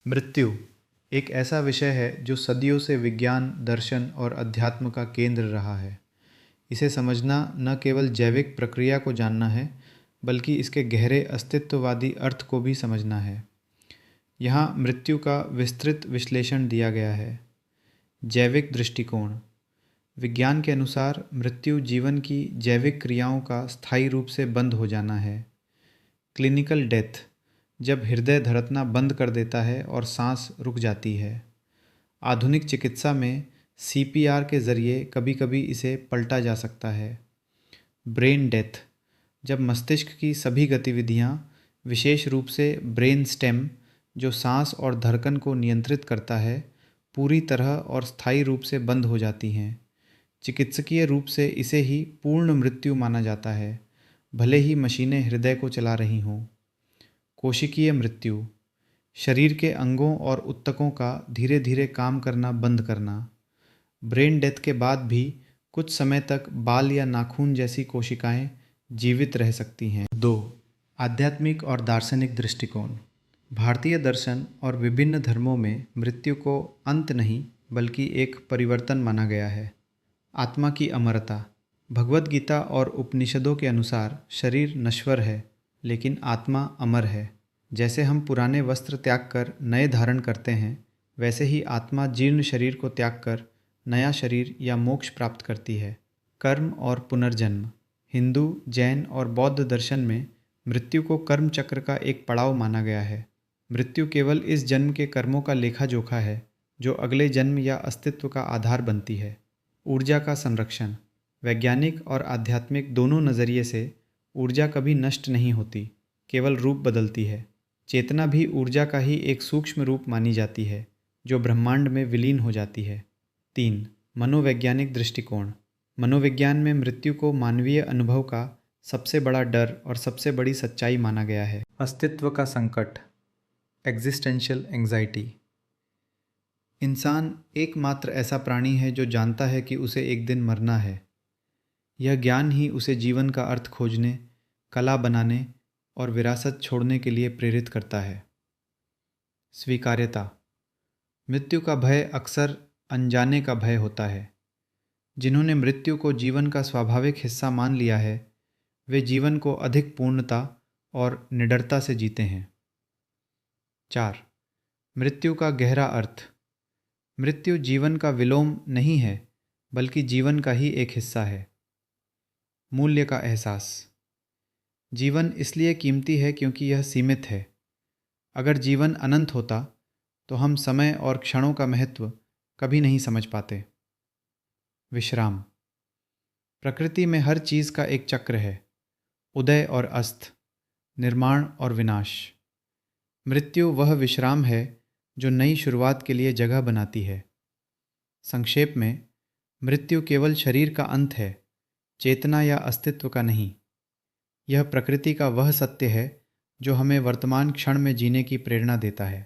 मृत्यु एक ऐसा विषय है जो सदियों से विज्ञान, दर्शन और अध्यात्म का केंद्र रहा है। इसे समझना न केवल जैविक प्रक्रिया को जानना है, बल्कि इसके गहरे अस्तित्ववादी अर्थ को भी समझना है। यहाँ मृत्यु का विस्तृत विश्लेषण दिया गया है। जैविक दृष्टिकोण। विज्ञान के अनुसार मृत्यु जीवन की जैविक क्रियाओं का स्थायी रूप से बंद हो जाना है। क्लिनिकल डेथ, जब हृदय धड़कना बंद कर देता है और सांस रुक जाती है। आधुनिक चिकित्सा में सीपीआर के ज़रिए कभी कभी इसे पलटा जा सकता है। ब्रेन डेथ, जब मस्तिष्क की सभी गतिविधियां, विशेष रूप से ब्रेन स्टेम जो सांस और धड़कन को नियंत्रित करता है, पूरी तरह और स्थायी रूप से बंद हो जाती हैं। चिकित्सकीय रूप से इसे ही पूर्ण मृत्यु माना जाता है, भले ही मशीनें हृदय को चला रही हों। कोशिकीय मृत्यु, शरीर के अंगों और ऊतकों का धीरे धीरे काम करना बंद करना। ब्रेन डेथ के बाद भी कुछ समय तक बाल या नाखून जैसी कोशिकाएं जीवित रह सकती हैं। 2. आध्यात्मिक और दार्शनिक दृष्टिकोण। भारतीय दर्शन और विभिन्न धर्मों में मृत्यु को अंत नहीं बल्कि एक परिवर्तन माना गया है। आत्मा की अमरता। भगवद गीता और उपनिषदों के अनुसार शरीर नश्वर है, लेकिन आत्मा अमर है। जैसे हम पुराने वस्त्र त्याग कर नए धारण करते हैं, वैसे ही आत्मा जीर्ण शरीर को त्याग कर नया शरीर या मोक्ष प्राप्त करती है। कर्म और पुनर्जन्म। हिंदू, जैन और बौद्ध दर्शन में मृत्यु को कर्म चक्र का एक पड़ाव माना गया है। मृत्यु केवल इस जन्म के कर्मों का लेखा जोखा है, जो अगले जन्म या अस्तित्व का आधार बनती है। ऊर्जा का संरक्षण। वैज्ञानिक और आध्यात्मिक दोनों नज़रिए से ऊर्जा कभी नष्ट नहीं होती, केवल रूप बदलती है। चेतना भी ऊर्जा का ही एक सूक्ष्म रूप मानी जाती है, जो ब्रह्मांड में विलीन हो जाती है। 3. मनोवैज्ञानिक दृष्टिकोण। मनोविज्ञान में मृत्यु को मानवीय अनुभव का सबसे बड़ा डर और सबसे बड़ी सच्चाई माना गया है। अस्तित्व का संकट, एग्जिस्टेंशियल एंग्जाइटी। इंसान एकमात्र ऐसा प्राणी है जो जानता है कि उसे एक दिन मरना है। यह ज्ञान ही उसे जीवन का अर्थ खोजने, कला बनाने और विरासत छोड़ने के लिए प्रेरित करता है। स्वीकार्यता। मृत्यु का भय अक्सर अनजाने का भय होता है। जिन्होंने मृत्यु को जीवन का स्वाभाविक हिस्सा मान लिया है, वे जीवन को अधिक पूर्णता और निडरता से जीते हैं। 4. मृत्यु का गहरा अर्थ। मृत्यु जीवन का विलोम नहीं है, बल्कि जीवन का ही एक हिस्सा है। मूल्य का एहसास। जीवन इसलिए कीमती है क्योंकि यह सीमित है। अगर जीवन अनंत होता तो हम समय और क्षणों का महत्व कभी नहीं समझ पाते। विश्राम। प्रकृति में हर चीज़ का एक चक्र है, उदय और अस्त, निर्माण और विनाश। मृत्यु वह विश्राम है जो नई शुरुआत के लिए जगह बनाती है। संक्षेप में, मृत्यु केवल शरीर का अंत है, चेतना या अस्तित्व का नहीं। यह प्रकृति का वह सत्य है जो हमें वर्तमान क्षण में जीने की प्रेरणा देता है।